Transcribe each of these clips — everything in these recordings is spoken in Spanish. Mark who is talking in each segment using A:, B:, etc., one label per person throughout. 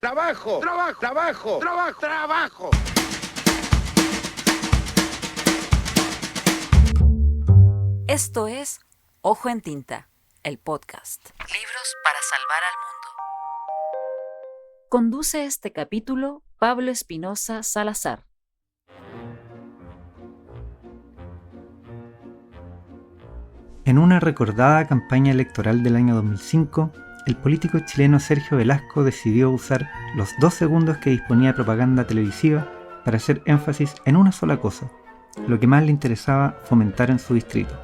A: Trabajo, trabajo, trabajo, trabajo, trabajo.
B: Esto es Ojo en Tinta, el podcast. Libros para salvar al mundo. Conduce este capítulo Pablo Espinosa Salazar.
C: En una recordada campaña electoral del año 2005, el político chileno Sergio Velasco decidió usar los 2 segundos que disponía de propaganda televisiva para hacer énfasis en una sola cosa, lo que más le interesaba fomentar en su distrito: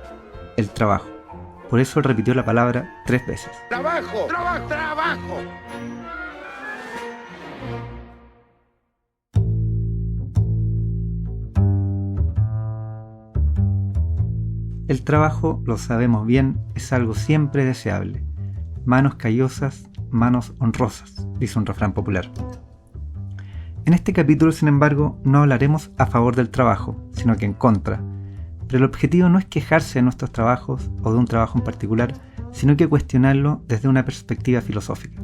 C: el trabajo. Por eso repitió la palabra 3 veces.
A: Trabajo, trabajo, trabajo.
C: El trabajo, lo sabemos bien, es algo siempre deseable. Manos callosas, manos honrosas, dice un refrán popular. En este capítulo, sin embargo, no hablaremos a favor del trabajo, sino que en contra. Pero el objetivo no es quejarse de nuestros trabajos o de un trabajo en particular, sino que cuestionarlo desde una perspectiva filosófica.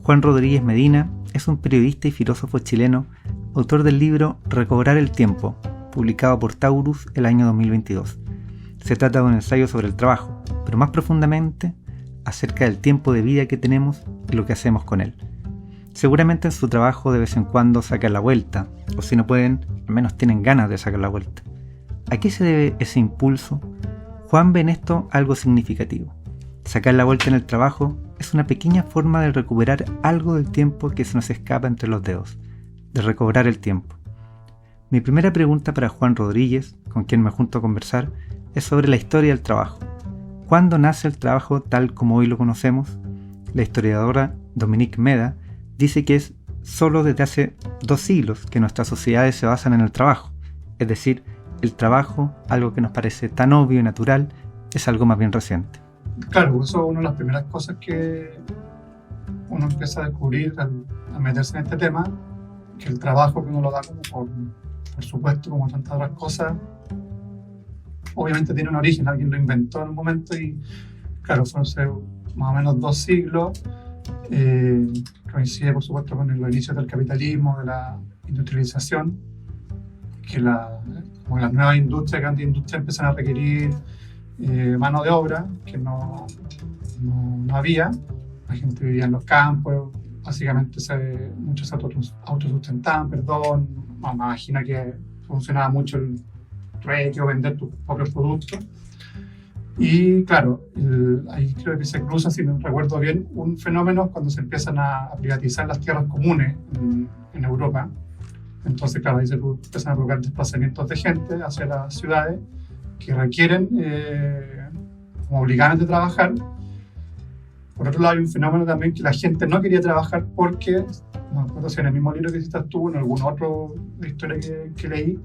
C: Juan Rodríguez Medina es un periodista y filósofo chileno, autor del libro Recobrar el tiempo, publicado por Taurus el año 2022. Se trata de un ensayo sobre el trabajo, pero más profundamente acerca del tiempo de vida que tenemos y lo que hacemos con él. Seguramente en su trabajo de vez en cuando sacan la vuelta, o si no pueden, al menos tienen ganas de sacar la vuelta. ¿A qué se debe ese impulso? Juan ve en esto algo significativo. Sacar la vuelta en el trabajo es una pequeña forma de recuperar algo del tiempo que se nos escapa entre los dedos, de recobrar el tiempo. Mi primera pregunta para Juan Rodríguez, con quien me junto a conversar, es sobre la historia del trabajo. ¿Cuándo nace el trabajo tal como hoy lo conocemos? La historiadora Dominique Meda dice que es solo desde hace 2 siglos que nuestras sociedades se basan en el trabajo. Es decir, el trabajo, algo que nos parece tan obvio y natural, es algo más bien reciente.
D: Claro, eso es una de las primeras cosas que uno empieza a descubrir al meterse en este tema, que el trabajo que uno lo da como por supuesto, como tantas otras cosas, obviamente tiene un origen, alguien lo inventó en un momento y claro, son más o menos 2 siglos, coincide por supuesto con los inicios del capitalismo, de la industrialización, que como las nuevas industrias, grandes industrias empiezan a requerir mano de obra que no había. La gente vivía en los campos, básicamente muchos se autosustentaban, me imagino que funcionaba mucho el trueque o vender tus propios productos. Y claro, ahí creo que se cruza, si no recuerdo bien, un fenómeno cuando se empiezan a privatizar las tierras comunes en Europa. Entonces, claro, ahí se empiezan a provocar desplazamientos de gente hacia las ciudades que requieren como obligadas de trabajar. Por otro lado, hay un fenómeno también que la gente no quería trabajar porque, no me acuerdo si en el mismo libro que citas tú, en algún otro de historia que leí,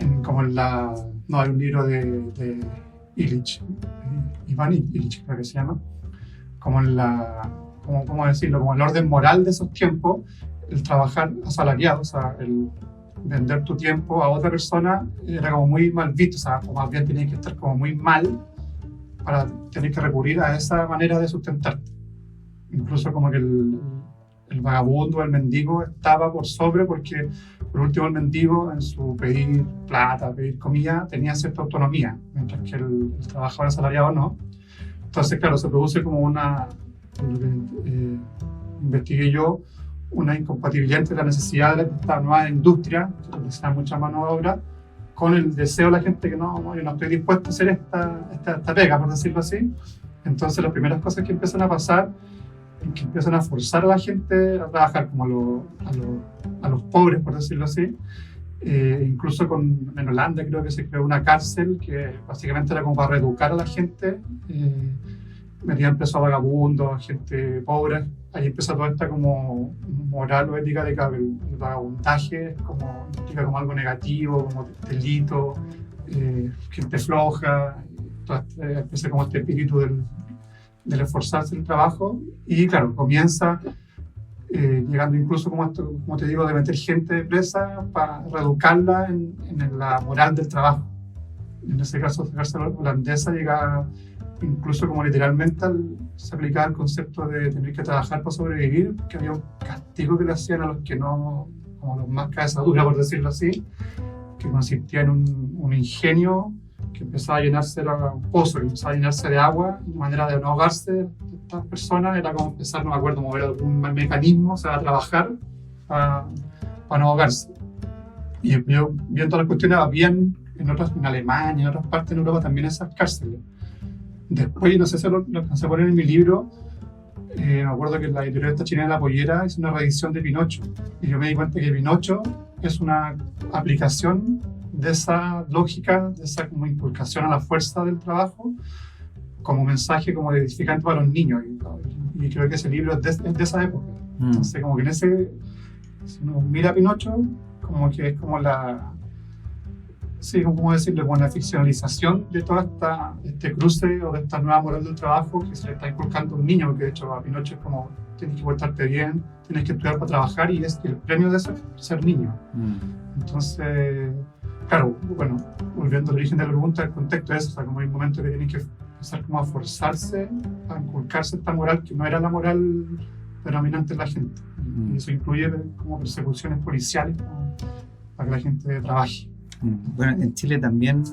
D: hay un libro de Illich, Iván Illich creo que se llama, como el orden moral de esos tiempos, el trabajar asalariado, o sea, el vender tu tiempo a otra persona era como muy mal visto, o sea, o más bien tenías que estar como muy mal para tener que recurrir a esa manera de sustentarte. Incluso como que el vagabundo, el mendigo estaba por sobre, porque por último el mendigo en su pedir plata, pedir comida, tenía cierta autonomía, mientras que el trabajador asalariado no. Entonces, claro, se produce como investigué yo, una incompatibilidad entre la necesidad de esta nueva industria, que necesita mucha mano de obra, con el deseo de la gente que no, yo no estoy dispuesto a hacer esta pega, por decirlo así. Entonces, las primeras cosas que empiezan a pasar es que empiezan a forzar a la gente a trabajar, como a los pobres, por decirlo así. Incluso en Holanda creo que se creó una cárcel que básicamente era como para reeducar a la gente. Metían preso a vagabundos, gente pobre. Ahí empieza toda esta como moral o ética de que el vagabundaje implica como algo negativo, como delito, gente floja. Empieza como este espíritu del esforzarse en el trabajo. Y claro, comienza llegando incluso como te digo, de meter gente presa para reeducarla en la moral del trabajo. En ese caso, la cárcel holandesa llega incluso como literalmente se aplicaba el concepto de tener que trabajar para sobrevivir, que había un castigo que le hacían a los que no, como los más cabeza dura, por decirlo así, que consistía en un ingenio que empezaba a llenarse, era un pozo que empezaba a llenarse de agua, y la manera de no ahogarse de estas personas era como empezar, no me acuerdo, mover algún mecanismo, o sea, a trabajar para no ahogarse. Y yo viendo las cuestiones, habían en Alemania, en otras partes de Europa también esas cárceles. Después, no sé si lo alcancé a poner en mi libro, me acuerdo que la editorial esta chilena La Pollera hizo una reedición de Pinocho, y yo me di cuenta que Pinocho es una aplicación de esa lógica, de esa como inculcación a la fuerza del trabajo, como mensaje como edificante para los niños, y creo que ese libro es de esa época. Entonces como que en ese, si uno mira a Pinocho, como que es como la, sí, como decirle, como una ficcionalización de toda este cruce o de esta nueva moral del trabajo que se le está inculcando a un niño, porque de hecho a Pinocho es como, tienes que portarte bien, tienes que estudiar para trabajar, y es el premio de eso es ser niño. Entonces, claro, bueno, volviendo al origen de la pregunta, el contexto es, o sea, como hay un momento que tienen que empezar como a forzarse, a inculcarse esta moral que no era la moral predominante en la gente. Y eso incluye como persecuciones policiales para que la gente trabaje.
C: Bueno, en Chile también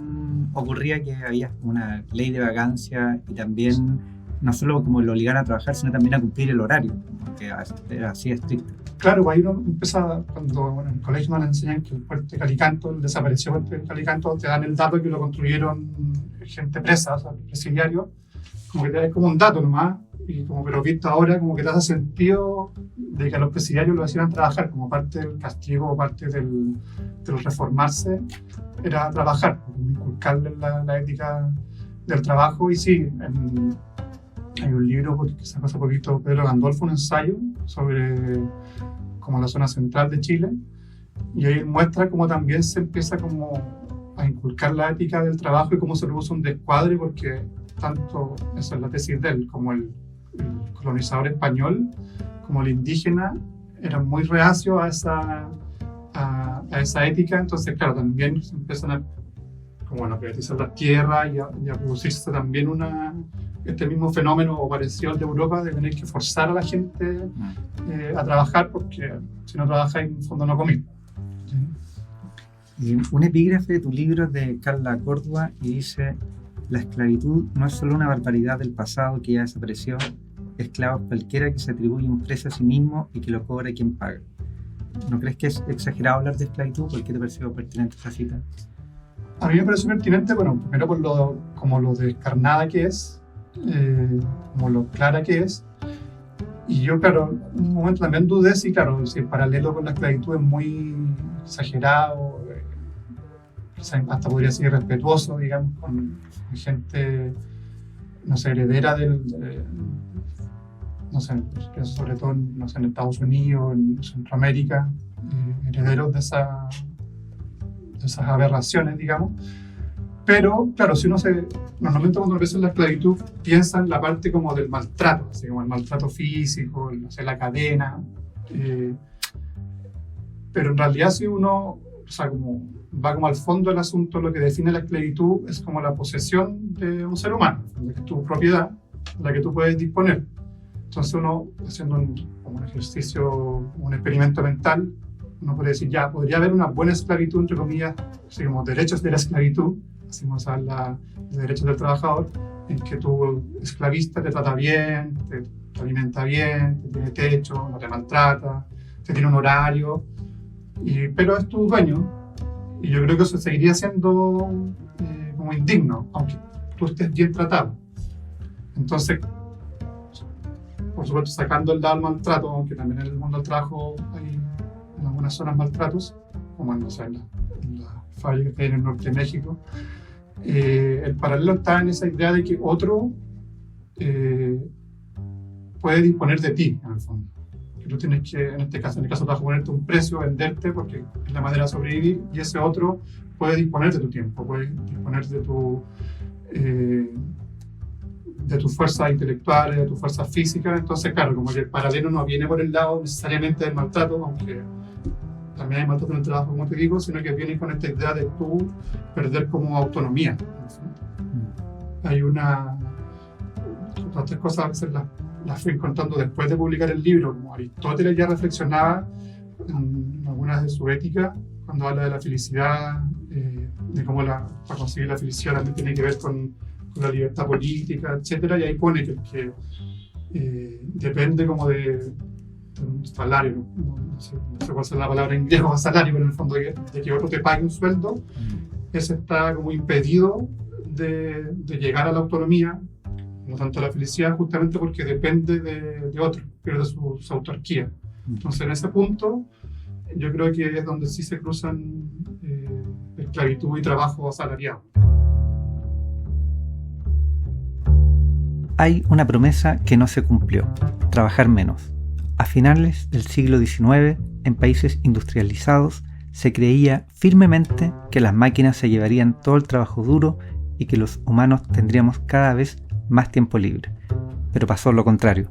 C: ocurría que había una ley de vacancia, y también no solo como lo obligaban a trabajar, sino también a cumplir el horario, que era así estricto.
D: Claro, ahí uno empieza, cuando en el colegio nos enseñan que el puente Calicanto, el desaparecido puente Calicanto, te dan el dato que lo construyeron gente presa, o sea, presidiarios, como que te da como un dato nomás, y como, pero visto ahora, como que te hace sentido de que a los presidiarios lo hacían trabajar, como parte del castigo o parte del reformarse, era trabajar, inculcarles la ética del trabajo. Y sí, hay un libro que sacó hace poquito Pedro Gandolfo, un ensayo sobre como la zona central de Chile, y ahí muestra cómo también se empieza como a inculcar la ética del trabajo y cómo se produce un descuadre, porque tanto, esa es la tesis de él, como el colonizador español como el indígena eran muy reacios a esa ética. Entonces, claro, también se empiezan a privatizar las tierras y a producirse también este mismo fenómeno o parecido al de Europa, de tener que forzar a la gente a trabajar, porque si no trabajas, en el fondo no comís.
C: Y un epígrafe de tu libro es de Carla Córdoba y dice: la esclavitud no es solo una barbaridad del pasado que ya desapareció, esclavo es cualquiera que se atribuye un precio a sí mismo y que lo cobra quien paga. ¿No crees que es exagerado hablar de esclavitud? ¿Por qué te pareció pertinente esa cita?
D: A mí me pareció pertinente, bueno, primero por lo descarnada que es, como lo clara que es. Y yo, claro, en un momento también dudé si el paralelo con la esclavitud es muy exagerado, hasta podría ser irrespetuoso, digamos, con gente, no sé, heredera no sé, sobre todo en Estados Unidos, en Centroamérica, herederos de esas aberraciones, digamos. Pero, claro, si normalmente cuando piensa en la esclavitud, piensa en la parte como del maltrato, así como el maltrato físico, no sé, la cadena. Pero en realidad, si uno, o sea, como va como al fondo del asunto, lo que define la esclavitud es como la posesión de un ser humano, que es tu propiedad, la que tú puedes disponer. Entonces uno, haciendo como un ejercicio, un experimento mental, uno puede decir, ya, podría haber una buena esclavitud, entre comillas, así como derechos de la esclavitud, así como se habla de derechos del trabajador, en que tu esclavista te trata bien, te alimenta bien, te tiene techo, no te maltrata, te tiene un horario, pero es tu dueño. Y yo creo que eso seguiría siendo como indigno, aunque tú estés bien tratado. Entonces, por supuesto, sacando el lado del maltrato, aunque también en el mundo del trabajo hay en algunas zonas maltratos, como en la fábrica que hay en el norte de México, el paralelo está en esa idea de que otro puede disponer de ti, en el fondo. Que tú tienes que, en el caso del trabajo, ponerte un precio, venderte, porque es la manera de sobrevivir, y ese otro puede disponer de tu tiempo, puede disponer de tus fuerzas intelectuales, de tus fuerzas físicas. Entonces, claro, como que el paralelo no viene por el lado necesariamente del maltrato, aunque también hay maltrato en el trabajo, como te digo, sino que viene con esta idea de tú perder como autonomía. Hay todas estas cosas a veces las fui encontrando después de publicar el libro, como Aristóteles ya reflexionaba en algunas de su ética, cuando habla de la felicidad, de cómo para conseguir la felicidad también tiene que ver con la libertad política, etc. Y ahí pone que depende como de un salario, no sé cuál es la palabra en griego, salario, pero en el fondo de que otro te pague un sueldo, ese está como impedido de llegar a la autonomía, no tanto a la felicidad, justamente porque depende de otro, pierde su autarquía. Entonces, en ese punto, yo creo que es donde sí se cruzan esclavitud y trabajo asalariado.
C: Hay una promesa que no se cumplió: trabajar menos. A finales del siglo XIX, en países industrializados, se creía firmemente que las máquinas se llevarían todo el trabajo duro y que los humanos tendríamos cada vez más tiempo libre. Pero pasó lo contrario.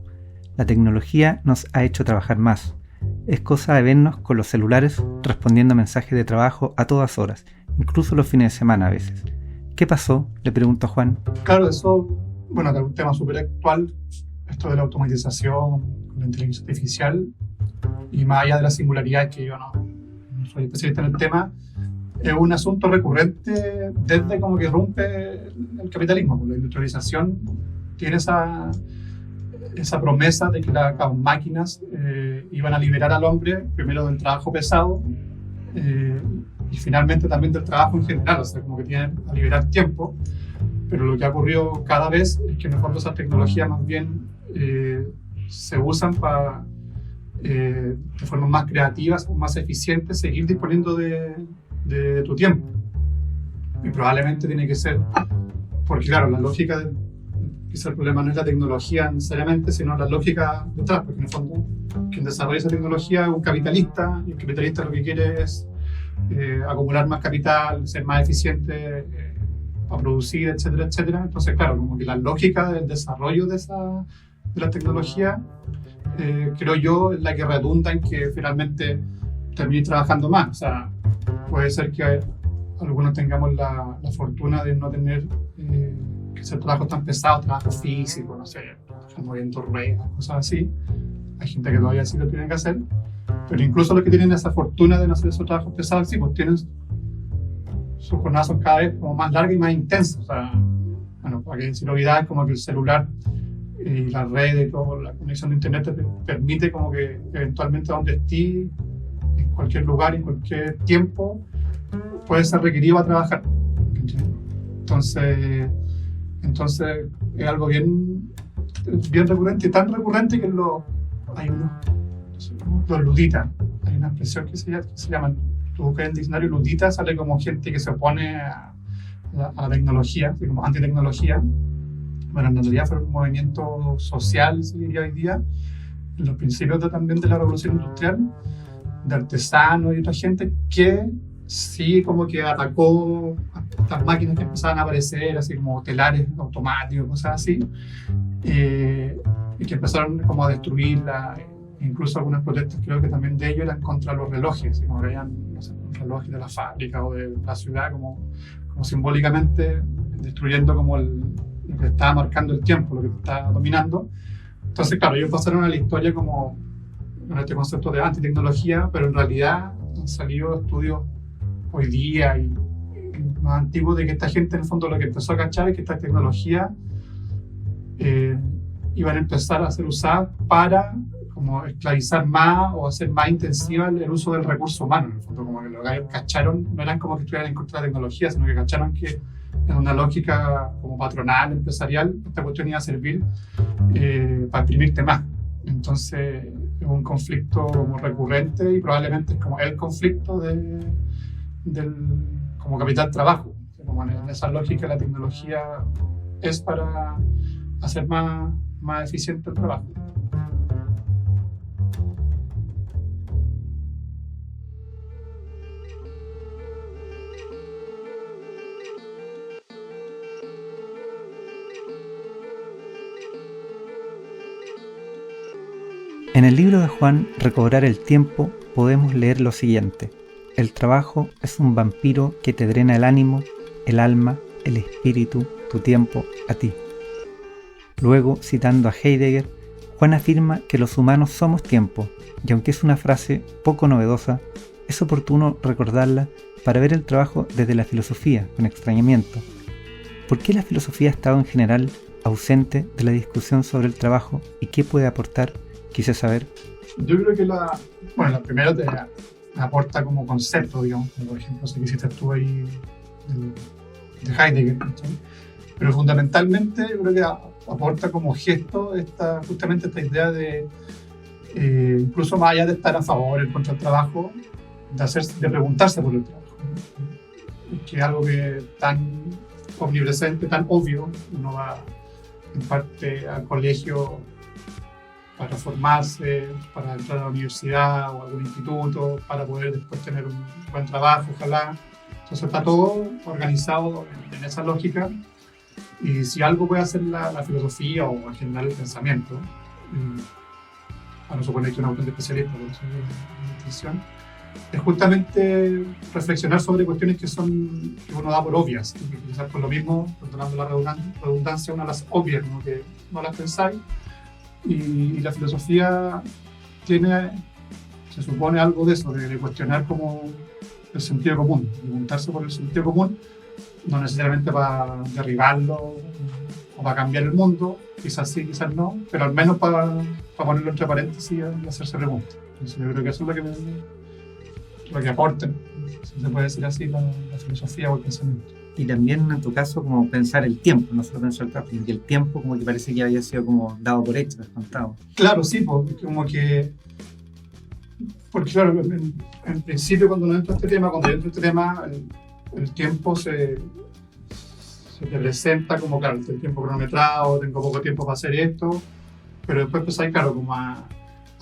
C: La tecnología nos ha hecho trabajar más. Es cosa de vernos con los celulares respondiendo mensajes de trabajo a todas horas, incluso los fines de semana a veces. ¿Qué pasó?, le pregunto a Juan.
D: Claro, eso, bueno, es un tema súper actual, esto de la automatización, la inteligencia artificial, y más allá de la singularidad, que yo no soy especialista en el tema, es un asunto recurrente desde como que rompe el capitalismo. La industrialización tiene esa promesa de que las máquinas iban a liberar al hombre primero del trabajo pesado y finalmente también del trabajo en general, o sea, como que tienen a liberar tiempo. Pero lo que ha ocurrido cada vez es que en el fondo esas tecnologías más bien se usan para de forma más creativas, más eficientes, seguir disponiendo de tu tiempo. Y probablemente tiene que ser, porque claro, la lógica quizá el problema no es la tecnología necesariamente, sino la lógica detrás, porque en el fondo quien desarrolla esa tecnología es un capitalista, y el capitalista lo que quiere es acumular más capital, ser más eficiente para producir, etcétera, etcétera. Entonces, claro, como que la lógica del desarrollo de la tecnología, creo yo, es la que redunda en que finalmente termine trabajando más. O sea, puede ser que algunos tengamos la fortuna de no tener que hacer trabajos tan pesados, trabajo físico, no sé, moviendo ruedas, cosas así. Hay gente que todavía sí lo tiene que hacer, pero incluso los que tienen esa fortuna de no hacer esos trabajos pesados, sí, pues tienen sus jornadas son cada vez como más largas y más intensas. O sea, bueno, para que sin olvidar, como que el celular y la red y todo, la conexión de internet te permite como que eventualmente donde estés, en cualquier lugar, en cualquier tiempo, puede ser requerido a trabajar. Entonces es algo bien recurrente, tan recurrente que hay los luditas. Hay una expresión que se llama, tú buscas en el diccionario ludita, sale como gente que se opone a la tecnología, así como antitecnología. Bueno, en realidad fue un movimiento social, se diría hoy día, en los principios también de la revolución industrial, de artesanos y otra gente que sí como que atacó a estas máquinas que empezaban a aparecer, así como telares automáticos, cosas así, y que empezaron como a destruirla. Incluso algunas protestas, creo que también de ellos, eran contra los relojes, como veían, no sé, relojes de la fábrica o de la ciudad, como simbólicamente destruyendo como lo que estaba marcando el tiempo, lo que estaba dominando. Entonces, claro, ellos pasaron a la historia como con este concepto de antitecnología, pero en realidad han salido estudios hoy día y más antiguos de que esta gente en el fondo lo que empezó a cachar es que esta tecnología iban a empezar a ser usadas para como esclavizar más o hacer más intensiva el uso del recurso humano. En el fondo, como que lo que cacharon, no eran como que estuvieran en contra de la tecnología, sino que cacharon que en una lógica como patronal, empresarial, esta cuestión iba a servir para exprimirte más. Entonces es un conflicto como recurrente y probablemente es como el conflicto del como capital-trabajo. Como en esa lógica la tecnología es para hacer más eficiente el trabajo.
C: En el libro de Juan, Recobrar el tiempo, podemos leer lo siguiente: el trabajo es un vampiro que te drena el ánimo, el alma, el espíritu, tu tiempo, a ti. Luego, citando a Heidegger, Juan afirma que los humanos somos tiempo, y aunque es una frase poco novedosa, es oportuno recordarla para ver el trabajo desde la filosofía, con extrañamiento. ¿Por qué la filosofía ha estado en general ausente de la discusión sobre el trabajo y qué puede aportar? Quise saber.
D: Yo creo que la primera te aporta como concepto, digamos, como por ejemplo, si hiciste tú ahí de Heidegger, ¿no? Pero fundamentalmente yo creo que aporta como gesto justamente esta idea de, incluso más allá de estar a favor o en contra del trabajo, de preguntarse por el trabajo, ¿no? Que es algo que tan omnipresente, tan obvio. Uno va en parte al colegio para formarse, para entrar a la universidad o a algún instituto, para poder después tener un buen trabajo, ojalá. Entonces está todo organizado en esa lógica. Y si algo puede hacer la filosofía o en general el pensamiento, a no suponer que un autor especialista, por eso es la intención, es justamente reflexionar sobre cuestiones que uno da por obvias, y que quizás por lo mismo, perdonando la redundancia, una las obvias, como que no las pensáis, y la filosofía se supone algo de eso, de cuestionar como el sentido común, preguntarse por el sentido común, no necesariamente para derribarlo o para cambiar el mundo, quizás sí, quizás no, pero al menos para ponerlo entre paréntesis y hacerse preguntas. Entonces yo creo que eso es lo que aporta, si se puede decir así, la filosofía o el pensamiento.
C: Y también en tu caso como pensar el tiempo, no solo pensar el trabajo, sino que el tiempo como que parece que había sido como dado por hecho, descontado.
D: Claro, sí, porque claro, en principio cuando yo entro a este tema, el tiempo se te presenta como, claro, el tiempo cronometrado, tengo poco tiempo para hacer esto, pero después empezáis, claro, como a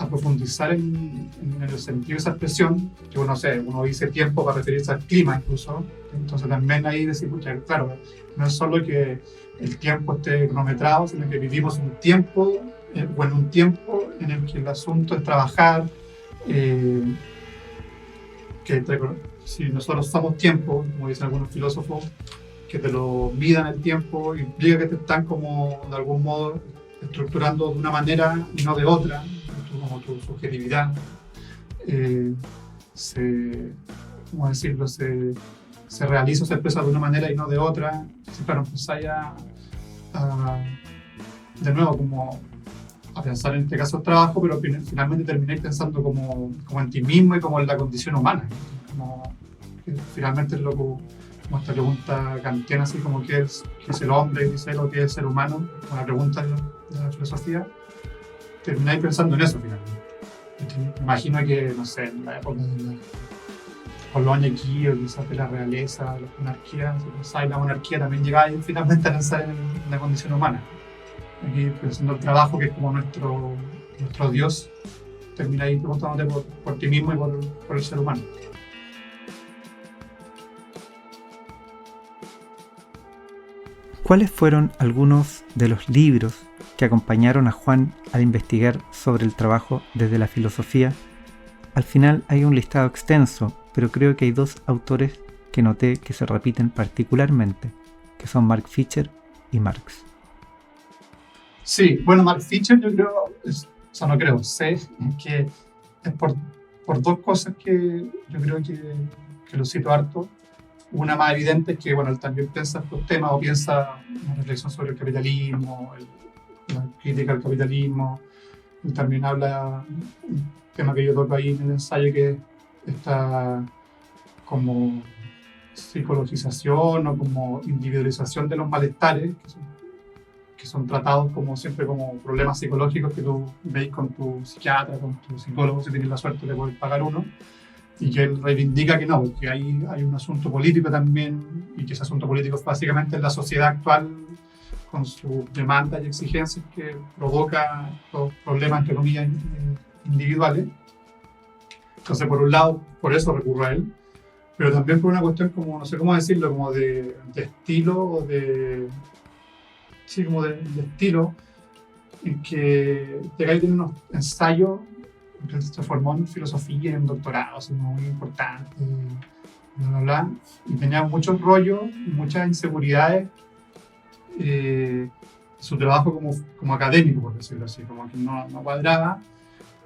D: profundizar en el sentido de esa expresión, que uno dice tiempo para referirse al clima incluso, entonces también ahí decir, claro, no es solo que el tiempo esté cronometrado, sino que vivimos un tiempo en el que el asunto es trabajar, si nosotros somos tiempo, como dicen algunos filósofos, que te lo midan el tiempo, implica que te están como de algún modo estructurando de una manera y no de otra, como tu subjetividad ¿cómo decirlo? Se realiza o se expresa de una manera y no de otra. Entonces, claro, empezáis de nuevo como a pensar en este caso el trabajo, pero finalmente termináis pensando como en ti mismo y como en la condición humana, finalmente es como esta pregunta kantiana, así como qué es el hombre, dice lo que es el ser humano, una pregunta de la filosofía, termináis pensando en eso finalmente. Me imagino que, no sé, en la época de la colonia aquí, o quizás de la realeza, de la monarquía, si pensáis la monarquía, también llegáis finalmente a pensar en la condición humana. Aquí pensando el trabajo, que es como nuestro Dios, termináis preguntándote por ti mismo y por el ser humano.
C: ¿Cuáles fueron algunos de los libros que acompañaron a Juan al investigar sobre el trabajo desde la filosofía? Al final hay un listado extenso, pero creo que hay dos autores que noté que se repiten particularmente, que son Mark Fisher y Marx.
D: Sí, bueno, Mark Fisher yo creo, sé que es por dos cosas que yo creo que lo cito harto. Una más evidente es que, bueno, él también piensa estos temas o piensa una reflexión sobre el capitalismo, la crítica al capitalismo. Él también habla un tema que yo toco ahí en el ensayo, que es esta como psicologización o como individualización de los malestares, que son tratados como siempre como problemas psicológicos que tú veis con tu psiquiatra, con tu psicólogo, si tienes la suerte de poder pagar uno. Y que él reivindica que no, que hay un asunto político también, y que ese asunto político básicamente es la sociedad actual con sus demandas y exigencias que provoca los problemas, entre comillas, individuales. Entonces, por un lado, por eso recurro a él, pero también por una cuestión como, no sé cómo decirlo, como de estilo, o como de estilo, en que Tegay tiene unos ensayos. Se formó en filosofía, en doctorado, así muy importante, y tenía muchos rollos y muchas inseguridades su trabajo como académico, por decirlo así, como que no cuadraba,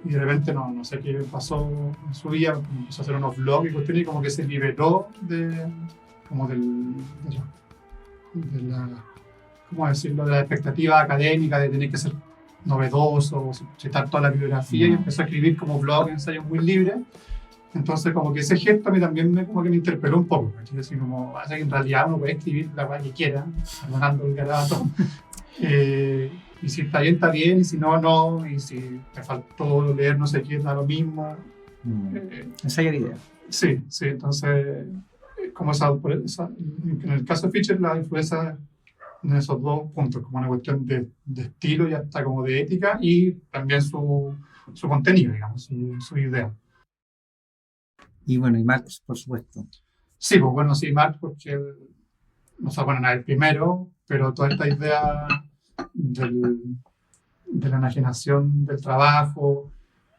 D: y de repente no sé qué pasó en su vida, como empezó a hacer unos blogs y cuestiones, y como que se liberó de la, ¿cómo decirlo?, de la expectativa académica de tener que ser novedoso, citar toda la bibliografía, y empezó a escribir como blog, ensayos muy libres. Entonces, como que ese gesto a mí también como que me interpeló un poco, ¿cachai? Así como, o sea, que en realidad uno puede escribir la cual que quiera, abandonando el garabato. Y si está bien, y si no, no, y si me faltó leer no sé qué, da lo mismo.
C: Esa es la idea.
D: Sí, entonces, como en el caso de Fischer, la influencia en esos dos puntos, como una cuestión de estilo y hasta como de ética, y también su contenido, digamos, su idea.
C: Y bueno, y Marx, por supuesto.
D: Sí, pues bueno, sí, Marx, porque no sé, bueno, no es el primero, pero toda esta idea de la enajenación del trabajo,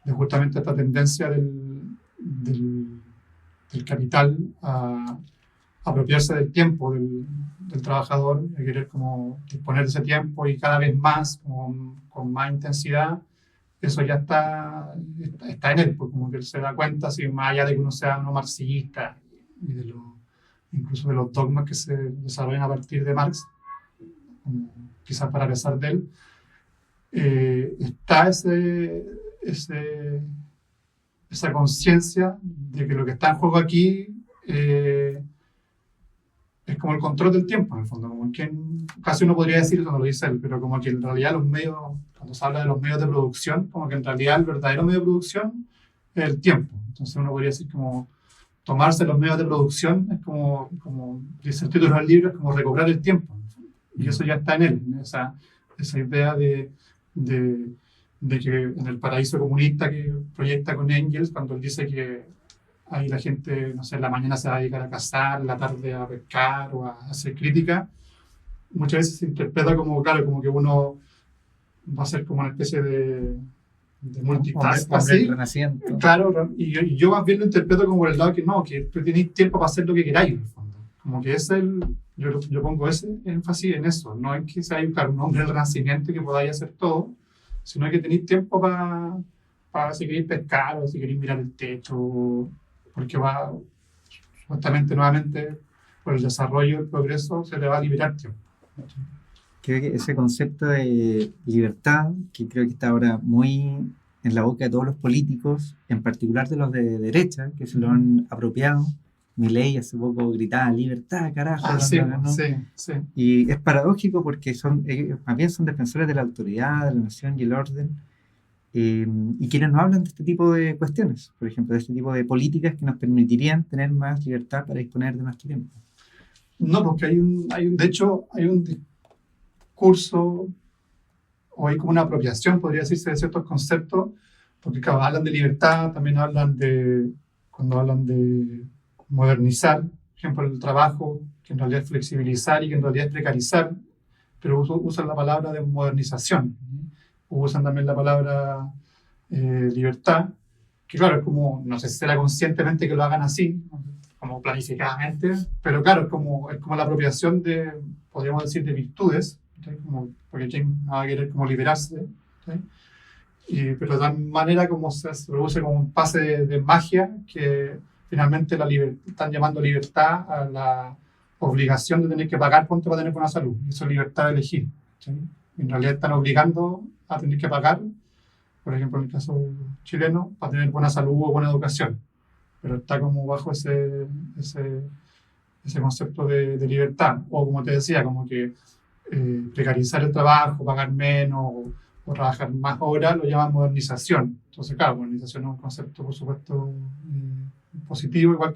D: de justamente esta tendencia del capital a apropiarse del tiempo del trabajador, de querer como disponer de ese tiempo y cada vez más, con más intensidad. Eso ya está en él, pues como que él se da cuenta, así, más allá de que uno sea no marxista y incluso de los dogmas que se desarrollan a partir de Marx, quizás para pesar de él, está esa conciencia de que lo que está en juego aquí es como el control del tiempo, en el fondo, como que casi uno podría decir, eso no lo dice él, pero como que en realidad los medios, cuando se habla de los medios de producción, como que en realidad el verdadero medio de producción es el tiempo. Entonces uno podría decir como tomarse los medios de producción es como dice el título del libro, es como recobrar el tiempo. Y eso ya está en él, esa idea de que en el paraíso comunista que proyecta con Engels, cuando él dice que ahí la gente, no sé, en la mañana se va a dedicar a cazar, en la tarde a pescar o a hacer crítica, muchas veces se interpreta como, claro, como que uno va a ser como una especie de multitask, así. Claro, y yo más bien lo interpreto como por el lado que no, que tú tenés tiempo para hacer lo que queráis, en el fondo. Como que yo pongo ese énfasis en eso, no en que sea un hombre del Renacimiento que podáis hacer todo, sino que tenéis tiempo para si queréis pescar o si queréis mirar el techo, porque va, justamente nuevamente, por el desarrollo y el progreso, se le va a liberar tiempo.
C: Creo que ese concepto de libertad, que creo que está ahora muy en la boca de todos los políticos, en particular de los de derecha, que se lo han apropiado. Milei hace poco gritaba libertad, carajo.
D: Sí.
C: Y es paradójico porque ellos más bien son defensores de la autoridad, de la nación y el orden, y quienes no hablan de este tipo de cuestiones, por ejemplo, de este tipo de políticas que nos permitirían tener más libertad para disponer de nuestro tiempo.
D: No, porque de hecho, hay un discurso, o hay como una apropiación, podría decirse, de ciertos conceptos, porque claro, hablan de libertad, también cuando hablan de modernizar, por ejemplo, el trabajo, que en realidad es flexibilizar y que en realidad es precarizar, pero usan la palabra de modernización, usan también la palabra libertad, que claro, es como, no sé si será conscientemente que lo hagan así, como planificadamente, pero claro, es como la apropiación de, podríamos decir, de virtudes, porque quien va a querer como liberarse, pero de tal manera como se produce como un pase de magia que finalmente están llamando libertad a la obligación de tener que pagar cuánto va a tener buena salud, y eso es libertad de elegir. En realidad están obligando a tener que pagar, por ejemplo en el caso chileno, para tener buena salud o buena educación, pero está como bajo ese concepto de libertad, o como te decía, como que precarizar el trabajo, pagar menos o trabajar más horas, lo llaman modernización. Entonces, claro, modernización es un concepto, por supuesto, positivo, igual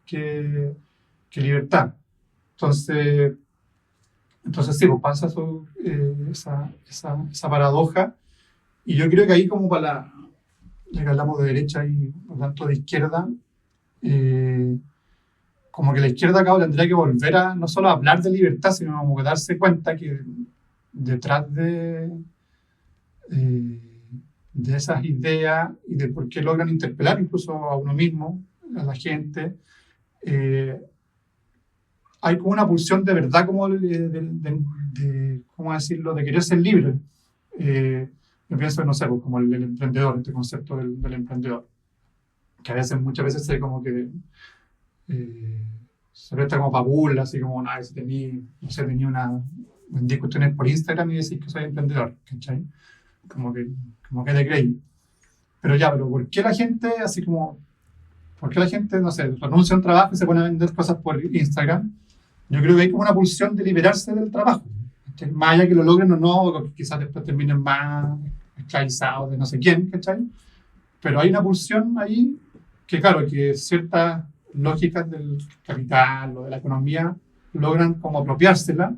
D: que libertad. Entonces sí, pues pasa esa paradoja, y yo creo que ahí como ya que hablamos de derecha y por tanto de izquierda, como que la izquierda acá tendría que volver a no solo a hablar de libertad, sino como que darse cuenta que detrás de esas ideas y de por qué logran interpelar incluso a uno mismo, a la gente, hay como una pulsión de verdad, como ¿cómo decirlo?, de querer ser libre. Yo pienso, no sé, pues, como el emprendedor, este concepto del emprendedor, que muchas veces se como que se presta como para burla, así como, si tenía vendí cuestiones por Instagram y decís que soy emprendedor, ¿cachai? Como que te creí. Pero ¿por qué la gente, no sé, renuncia a un trabajo y se pone a vender cosas por Instagram? Yo creo que hay como una pulsión de liberarse del trabajo. ¿Cachai? Más allá que lo logren o no, quizás después terminen más esclavizados de no sé quién, ¿cachai? Pero hay una pulsión ahí que, claro, que ciertas lógicas del capital o de la economía logran como apropiársela,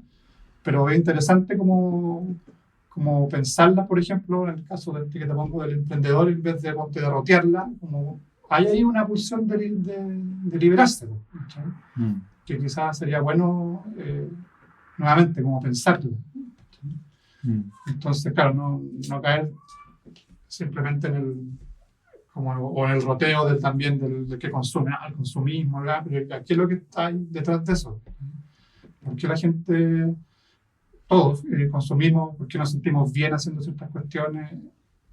D: pero es interesante como pensarla, por ejemplo, en el caso que te pongo del emprendedor, en vez de derrotearla, como hay ahí una pulsión de liberarse, ¿cachai? Que quizás sería bueno nuevamente como pensarlo. Entonces, claro, no caer simplemente en el roteo también del que consume, el consumismo, pero ¿qué es lo que está ahí detrás de eso? ¿Por qué la gente, todos consumimos? ¿Por qué nos sentimos bien haciendo ciertas cuestiones?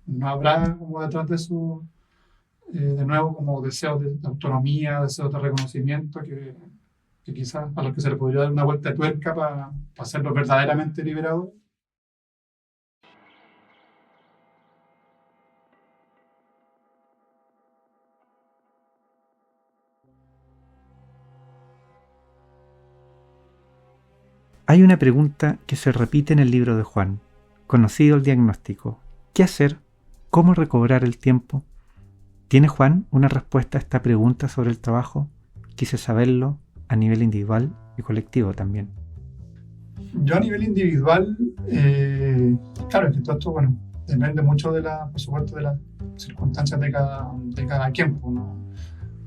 D: ¿No habrá como detrás de eso, de nuevo, como deseos de autonomía, deseos de reconocimiento que quizás a los que se le podría dar una vuelta de tuerca para hacerlos verdaderamente liberados?
C: Hay una pregunta que se repite en el libro de Juan. Conocido el diagnóstico, ¿qué hacer? ¿Cómo recobrar el tiempo? ¿Tiene Juan una respuesta a esta pregunta sobre el trabajo? Quise saberlo a nivel individual y colectivo también.
D: Yo a nivel individual, claro, es que todo esto, bueno, depende mucho por supuesto, de las circunstancias de cada quien. Uno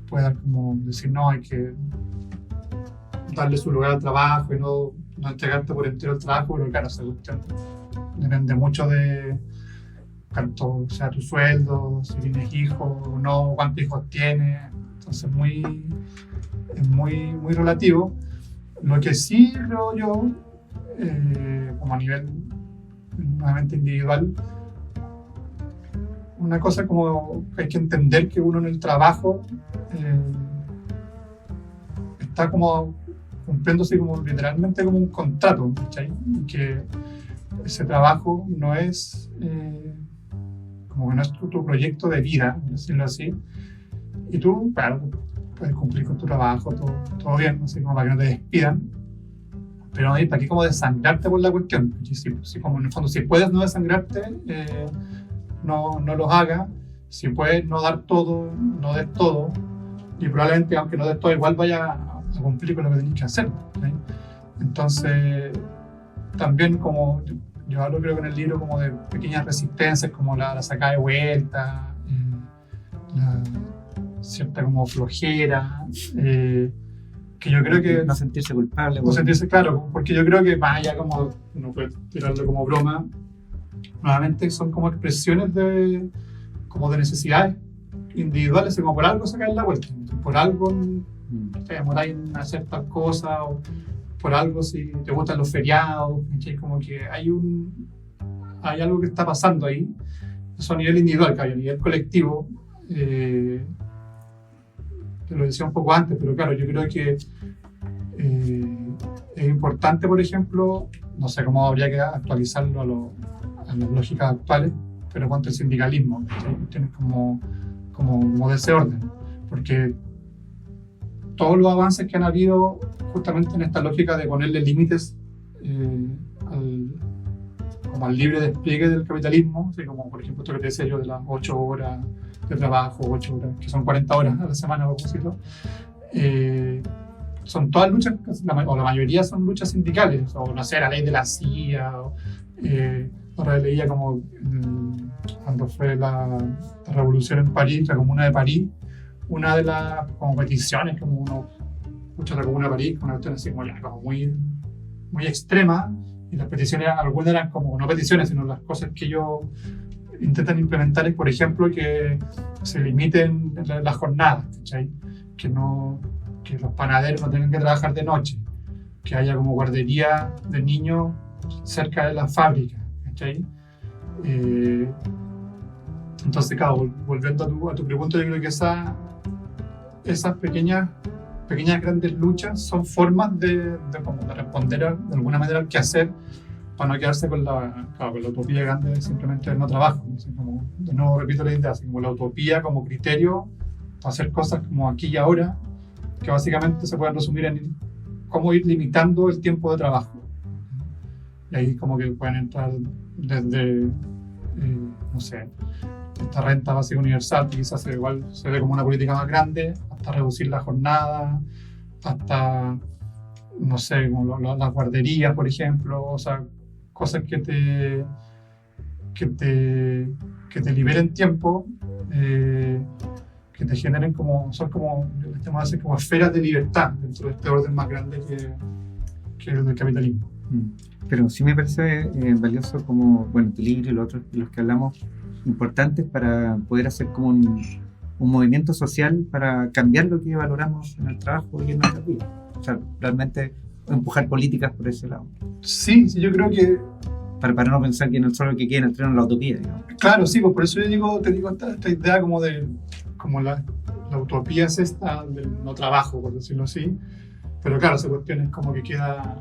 D: puede decir, no, hay que darle su lugar al trabajo y no entregarte por entero el trabajo, pero claro, esa cuestión depende mucho de cuánto sea tu sueldo, si tienes hijos o no, cuántos hijos tienes. Entonces es muy relativo. Lo que sí creo yo, como a nivel nuevamente individual, una cosa como que hay que entender que uno en el trabajo está como cumpliéndose como literalmente como un contrato, ¿cachai? Y que ese trabajo no es como que no es tu proyecto de vida, por decirlo así, y tú, claro, puedes cumplir con tu trabajo, todo bien, así como para que no te despidan, pero no hay para qué como desangrarte por la cuestión. Si como en el fondo, si puedes no desangrarte, no los hagas. Si puedes no dar todo, no des todo, y probablemente aunque no des todo, igual vaya a cumplir con lo que tenés que hacer, ¿sí? Entonces también como yo hablo, creo que en el libro, como de pequeñas resistencias, como la sacada de vuelta, la cierta como flojera, que yo creo que
C: no sentirse culpable,
D: no sentirse, claro, porque yo creo que más allá, como uno puede tirarlo como broma, nuevamente son como expresiones de necesidades individuales, como por algo se cae en la vuelta, por algo te demoráis en hacer tal cosa, o por algo si te gustan los feriados, ¿sí? Como que hay algo que está pasando ahí. Eso a nivel individual, claro, a nivel colectivo, te lo decía un poco antes, pero claro, yo creo que es importante, por ejemplo, no sé cómo habría que actualizarlo a las lógicas actuales, pero cuanto al sindicalismo, tienes como de ese orden, porque todos los avances que han habido justamente en esta lógica de ponerle límites al libre despliegue del capitalismo, así como por ejemplo esto que te decía yo de las 8 horas de trabajo, 8 horas, que son 40 horas a la semana, por decirlo, son todas luchas, o la mayoría son luchas sindicales, o no sé, la ley de la CIA, ahora leía como cuando fue la revolución en París, la Comuna de París, una de las como peticiones, como uno escucha la Comuna de París, una cuestión así como muy extrema, y las peticiones, algunas eran como no peticiones, sino las cosas que ellos intentan implementar es, por ejemplo, que se limiten las jornadas, ¿cachai? Que los panaderos no tengan que trabajar de noche, que haya como guardería de niños cerca de la fábrica, ¿cachai? Entonces, claro, volviendo a tu pregunta, yo creo que esas pequeñas grandes luchas son formas de responder de alguna manera al quehacer, para no quedarse con la utopía grande de simplemente no trabajo. Entonces, como, de nuevo repito la idea, así como la utopía como criterio para hacer cosas como aquí y ahora, que básicamente se pueden resumir en cómo ir limitando el tiempo de trabajo. Y ahí como que pueden entrar desde, no sé, esta renta básica universal, que quizás igual se ve como una política más grande, hasta reducir la jornada, hasta, no sé, como las guarderías, por ejemplo, o sea, cosas que te liberen tiempo, que te generen son como esferas de libertad dentro de este orden más grande que es el del capitalismo.
C: Pero sí me parece valioso como, bueno, tu libro y los otros, los que hablamos, importantes para poder hacer como un movimiento social para cambiar lo que valoramos en el trabajo y en nuestra vida. O sea, realmente empujar políticas por ese lado.
D: Sí, yo creo que...
C: Para no pensar que no solo lo que quiere en el tren es la utopía, digamos.
D: Claro, sí, pues por eso yo te digo esta idea como la utopía es esta del no trabajo, por decirlo así. Pero claro, esa cuestión es como que queda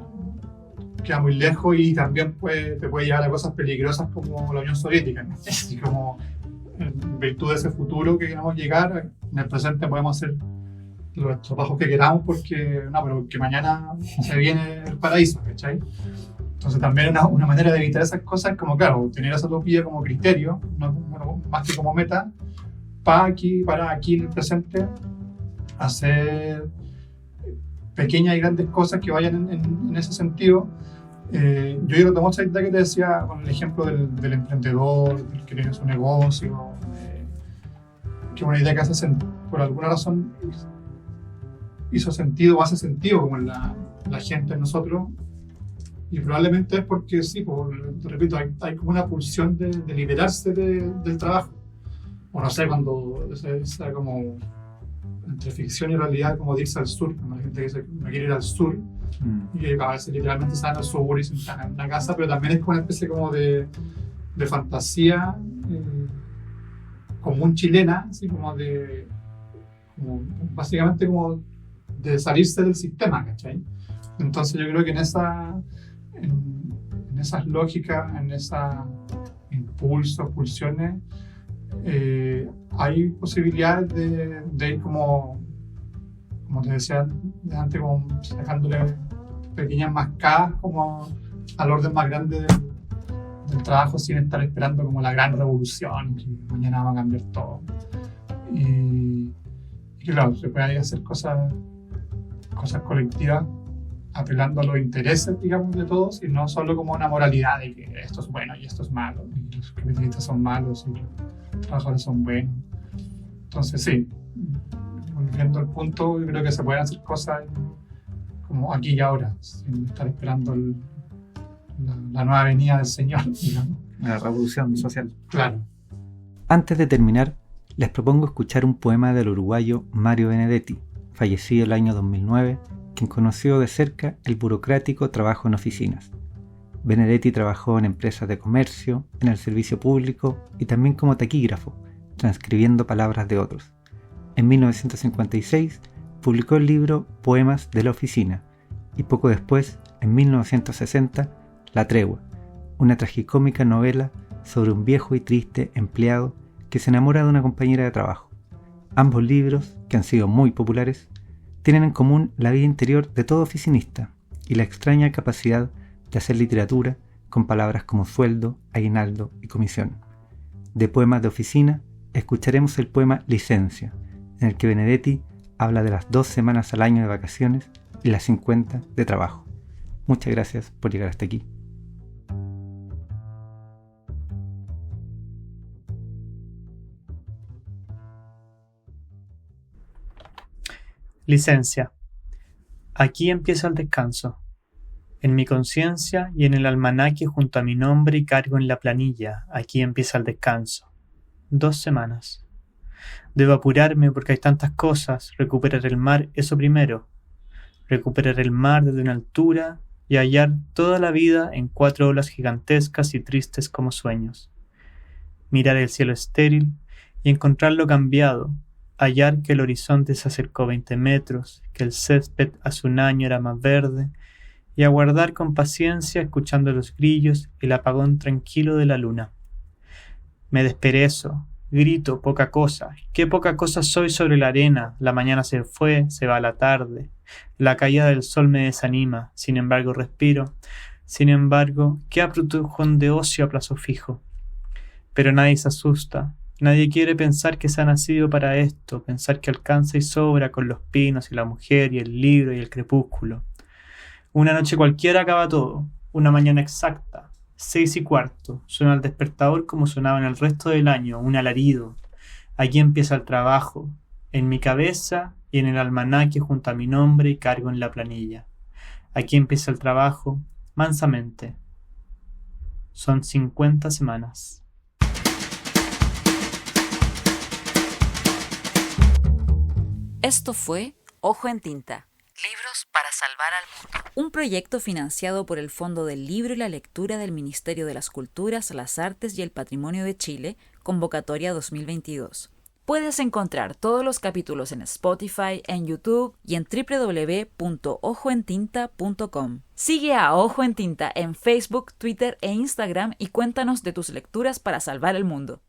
D: muy lejos y también te puede llevar a cosas peligrosas como la Unión Soviética, ¿no? Así como en virtud de ese futuro que queremos llegar, en el presente podemos hacer los trabajos que queramos pero que mañana se viene el paraíso, ¿cachai? Entonces también una manera de evitar esas cosas es como, claro, tener esa utopía como criterio, más que como meta, para aquí en el presente hacer pequeñas y grandes cosas que vayan en ese sentido. Yo retomo esa idea que te decía con el ejemplo del emprendedor, del que tiene su negocio, que es una idea que por alguna razón hizo sentido o hace sentido como en la gente, en nosotros, y probablemente es porque sí, te repito, hay como una pulsión de liberarse del trabajo, o no sé, cuando esa como entre ficción y realidad, como irse al sur, cuando la gente dice que no quiere ir al sur, y que a veces literalmente están al sur y se están en una casa, pero también es como una especie como de fantasía común chilena, así como básicamente como de salirse del sistema, ¿cachai? Entonces yo creo que en esas lógicas, en esos impulsos, pulsiones, hay posibilidades de ir como te decía antes, como sacándole pequeñas mascadas como al orden más grande del trabajo, sin estar esperando como la gran revolución que mañana va a cambiar todo. Y claro, se puede hacer cosas colectivas apelando a los intereses, digamos, de todos, y no solo como una moralidad de que esto es bueno y esto es malo, y los capitalistas son malos y los trabajadores son buenos. Entonces sí, volviendo al punto, yo creo que se pueden hacer cosas como aquí y ahora, sin estar esperando la nueva venida del Señor, digamos.
C: La revolución social.
D: Claro.
C: Antes de terminar, les propongo escuchar un poema del uruguayo Mario Benedetti, fallecido el año 2009, quien conoció de cerca el burocrático trabajo en oficinas. Benedetti trabajó en empresas de comercio, en el servicio público y también como taquígrafo, transcribiendo palabras de otros. En 1956 publicó el libro Poemas de la Oficina y poco después, en 1960, La Tregua, una tragicómica novela sobre un viejo y triste empleado que se enamora de una compañera de trabajo. Ambos libros, que han sido muy populares, tienen en común la vida interior de todo oficinista y la extraña capacidad de hacer literatura con palabras como sueldo, aguinaldo y comisión. De Poemas de Oficina escucharemos el poema Licencia, en el que Benedetti habla de las 2 semanas al año de vacaciones y las 50 de trabajo. Muchas gracias por llegar hasta aquí.
E: Licencia. Aquí empieza el descanso. En mi conciencia y en el almanaque junto a mi nombre y cargo en la planilla, aquí empieza el descanso. 2 semanas. Debo apurarme porque hay tantas cosas, recuperar el mar, eso primero. recuperar el mar desde una altura y hallar toda la vida en 4 olas gigantescas y tristes como sueños. Mirar el cielo estéril y encontrarlo cambiado, hallar que el horizonte se acercó 20 metros, que el césped hace un año era más verde, y aguardar con paciencia escuchando los grillos y el apagón tranquilo de la luna. Me desperezo, grito poca cosa, qué poca cosa soy sobre la arena, la mañana se fue, se va la tarde, la caída del sol me desanima, sin embargo respiro, sin embargo, qué apretujón de ocio a plazo fijo. Pero nadie se asusta, nadie quiere pensar que se ha nacido para esto, pensar que alcanza y sobra con los pinos y la mujer y el libro y el crepúsculo. Una noche cualquiera acaba todo, una mañana exacta, 6:15, suena el despertador como sonaba en el resto del año, un alarido. Aquí empieza el trabajo, en mi cabeza y en el almanaque junto a mi nombre y cargo en la planilla. Aquí empieza el trabajo, mansamente. Son 50 semanas.
B: Esto fue Ojo en Tinta. Libros para salvar al mundo. Un proyecto financiado por el Fondo del Libro y la Lectura del Ministerio de las Culturas, las Artes y el Patrimonio de Chile, convocatoria 2022. Puedes encontrar todos los capítulos en Spotify, en YouTube y en www.ojoentinta.com. Sigue a Ojo en Tinta en Facebook, Twitter e Instagram y cuéntanos de tus lecturas para salvar el mundo.